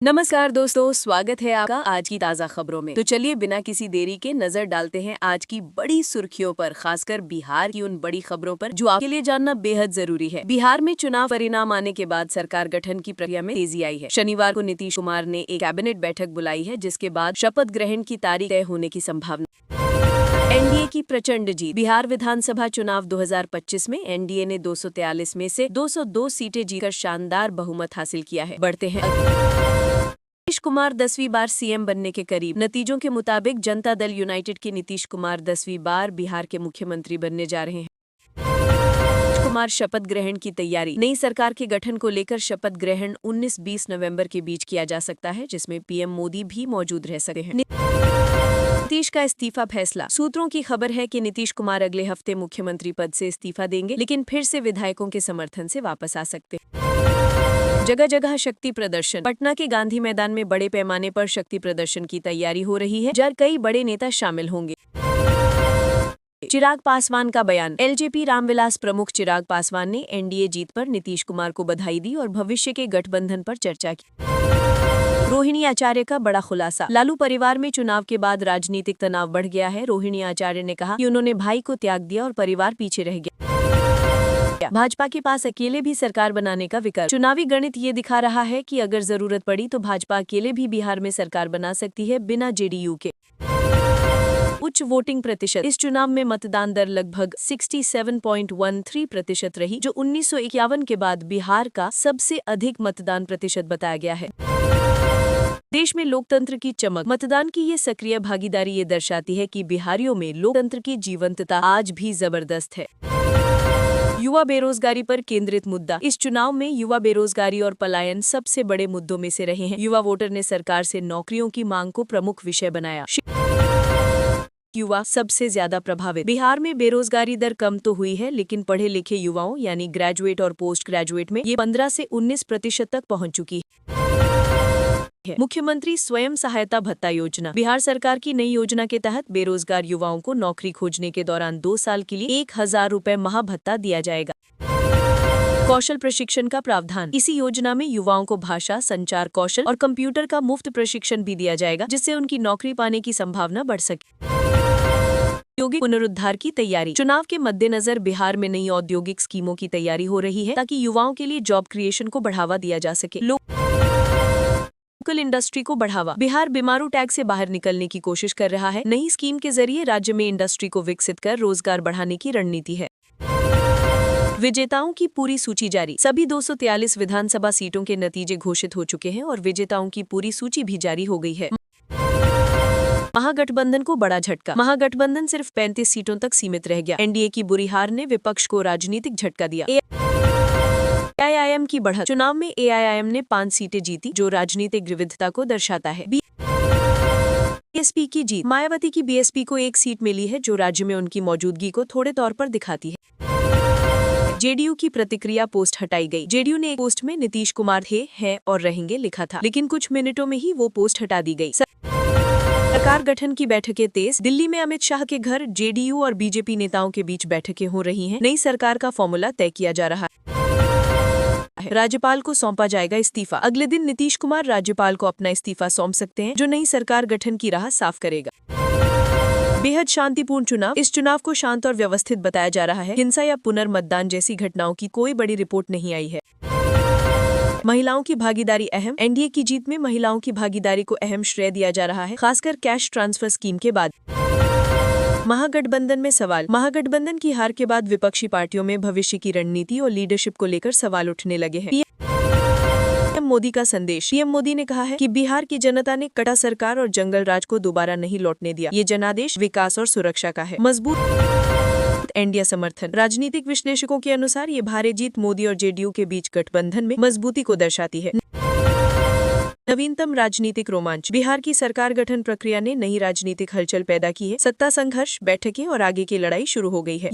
नमस्कार दोस्तों, स्वागत है आपका आज की ताज़ा खबरों में। तो चलिए बिना किसी देरी के नजर डालते हैं आज की बड़ी सुर्खियों पर, खासकर बिहार की उन बड़ी खबरों पर जो आपके लिए जानना बेहद जरूरी है। बिहार में चुनाव परिणाम आने के बाद सरकार गठन की प्रक्रिया में तेजी आई है। शनिवार को नीतीश कुमार ने एक कैबिनेट बैठक बुलाई है, जिसके बाद शपथ ग्रहण की तारीख तय होने की संभावना। एनडीए की प्रचंड जीत। बिहार विधानसभा चुनाव 2025 में एनडीए ने 243 में से 202 सीटें जीतकर शानदार बहुमत हासिल किया है। बढ़ते हैं नीतीश कुमार 10वीं बार सीएम बनने के करीब। नतीजों के मुताबिक जनता दल यूनाइटेड के नीतीश कुमार 10वीं बार बिहार के मुख्यमंत्री बनने जा रहे हैं। नीतीश कुमार शपथ ग्रहण की तैयारी। नई सरकार के गठन को लेकर शपथ ग्रहण 19-20 नवंबर के बीच किया जा सकता है, जिसमें पीएम मोदी भी मौजूद रह सकते हैं। नीतीश का इस्तीफा फैसला। सूत्रों की खबर है कि नीतीश कुमार अगले हफ्ते मुख्यमंत्री पद से इस्तीफा देंगे, लेकिन फिर से विधायकों के समर्थन से वापस आ सकते हैं। जगह जगह शक्ति प्रदर्शन। पटना के गांधी मैदान में बड़े पैमाने पर शक्ति प्रदर्शन की तैयारी हो रही है, जहां कई बड़े नेता शामिल होंगे। चिराग पासवान का बयान। एलजेपी रामविलास प्रमुख चिराग पासवान ने एनडीए जीत पर नीतीश कुमार को बधाई दी और भविष्य के गठबंधन पर चर्चा की। रोहिणी आचार्य का बड़ा खुलासा। लालू परिवार में चुनाव के बाद राजनीतिक तनाव बढ़ गया है। रोहिणी आचार्य ने कहा कि उन्होंने भाई को त्याग दिया और परिवार पीछे रह गया। भाजपा के पास अकेले भी सरकार बनाने का विकल्प। चुनावी गणित ये दिखा रहा है कि अगर जरूरत पड़ी तो भाजपा अकेले भी बिहार में सरकार बना सकती है, बिना जेडीयू के। उच्च वोटिंग प्रतिशत। इस चुनाव में मतदान दर लगभग 67.13% रही, जो 1951 के बाद बिहार का सबसे अधिक मतदान प्रतिशत बताया गया है। देश में लोकतंत्र की चमक। मतदान की ये सक्रिय भागीदारी ये दर्शाती है कि बिहारियों में लोकतंत्र की जीवंतता आज भी जबरदस्त है। युवा बेरोजगारी पर केंद्रित मुद्दा। इस चुनाव में युवा बेरोजगारी और पलायन सबसे बड़े मुद्दों में से रहे हैं। युवा वोटर ने सरकार से नौकरियों की मांग को प्रमुख विषय बनाया। युवा सबसे ज्यादा प्रभावित। बिहार में बेरोजगारी दर कम तो हुई है, लेकिन पढ़े लिखे युवाओं यानी ग्रेजुएट और पोस्ट ग्रेजुएट में ये 15 से 19% तक पहुंच चुकी है। मुख्यमंत्री स्वयं सहायता भत्ता योजना। बिहार सरकार की नई योजना के तहत बेरोजगार युवाओं को नौकरी खोजने के दौरान 2 साल के लिए 1000 रुपए माह भत्ता दिया जाएगा। कौशल प्रशिक्षण का प्रावधान। इसी योजना में युवाओं को भाषा, संचार कौशल और कंप्यूटर का मुफ्त प्रशिक्षण भी दिया जाएगा, जिससे उनकी नौकरी पाने की संभावना बढ़ सके। औद्योगिक पुनरुद्धार की तैयारी। चुनाव के मद्देनजर बिहार में नई औद्योगिक स्कीमों की तैयारी हो रही है, ताकि युवाओं के लिए जॉब क्रिएशन को बढ़ावा दिया जा सके। लोकल इंडस्ट्री को बढ़ावा। बिहार बीमारू टैग से बाहर निकलने की कोशिश कर रहा है। नई स्कीम के जरिए राज्य में इंडस्ट्री को विकसित कर रोजगार बढ़ाने की रणनीति है। विजेताओं की पूरी सूची जारी। सभी 243 विधानसभा सीटों के नतीजे घोषित हो चुके हैं और विजेताओं की पूरी सूची भी जारी हो गई है। महागठबंधन को बड़ा झटका। महागठबंधन सिर्फ 35 सीटों तक सीमित रह गया। एनडीए की बुरी हार ने विपक्ष को राजनीतिक झटका दिया। एआईएम की बढ़त। चुनाव में एआईएम ने 5 सीटें जीती, जो राजनीतिक विविधता को दर्शाता है। बीएसपी की जीत। मायावती की बीएसपी को 1 सीट मिली है, जो राज्य में उनकी मौजूदगी को थोड़े तौर पर दिखाती है। जेडीयू की प्रतिक्रिया पोस्ट हटाई गई। जेडीयू ने एक पोस्ट में नीतीश कुमार थे, हैं और रहेंगे लिखा था, लेकिन कुछ मिनटों में ही वो पोस्ट हटा दी गई। सरकार गठन की बैठकें तेज। दिल्ली में अमित शाह के घर जेडीयू और बीजेपी नेताओं के बीच बैठकें हो रही हैं। नई सरकार का फॉर्मूला तय किया जा रहा है। राज्यपाल को सौंपा जाएगा इस्तीफा। अगले दिन नीतीश कुमार राज्यपाल को अपना इस्तीफा सौंप सकते हैं, जो नई सरकार गठन की राह साफ करेगा। बेहद शांतिपूर्ण चुनाव। इस चुनाव को शांत और व्यवस्थित बताया जा रहा है। हिंसा या पुनर्मतदान जैसी घटनाओं की कोई बड़ी रिपोर्ट नहीं आई है। महिलाओं की भागीदारी अहम। एनडीए की जीत में महिलाओं की भागीदारी को अहम श्रेय दिया जा रहा है, खासकर कैश ट्रांसफर स्कीम के बाद। महागठबंधन में सवाल। महागठबंधन की हार के बाद विपक्षी पार्टियों में भविष्य की रणनीति और लीडरशिप को लेकर सवाल उठने लगे हैं। पीएम मोदी का संदेश। पीएम मोदी ने कहा है कि बिहार की जनता ने कटा सरकार और जंगल राज को दोबारा नहीं लौटने दिया। ये जनादेश विकास और सुरक्षा का है। मजबूत एनडीए समर्थन। राजनीतिक विश्लेषकों के अनुसार ये भारी जीत मोदी और जेडीयू के बीच गठबंधन में मजबूती को दर्शाती है। नवीनतम राजनीतिक रोमांच। बिहार की सरकार गठन प्रक्रिया ने नई राजनीतिक हलचल पैदा की है। सत्ता संघर्ष, बैठकें और आगे की लड़ाई शुरू हो गई है।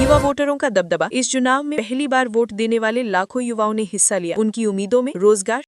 युवा वोटरों का दबदबा। इस चुनाव में पहली बार वोट देने वाले लाखों युवाओं ने हिस्सा लिया। उनकी उम्मीदों में रोजगार,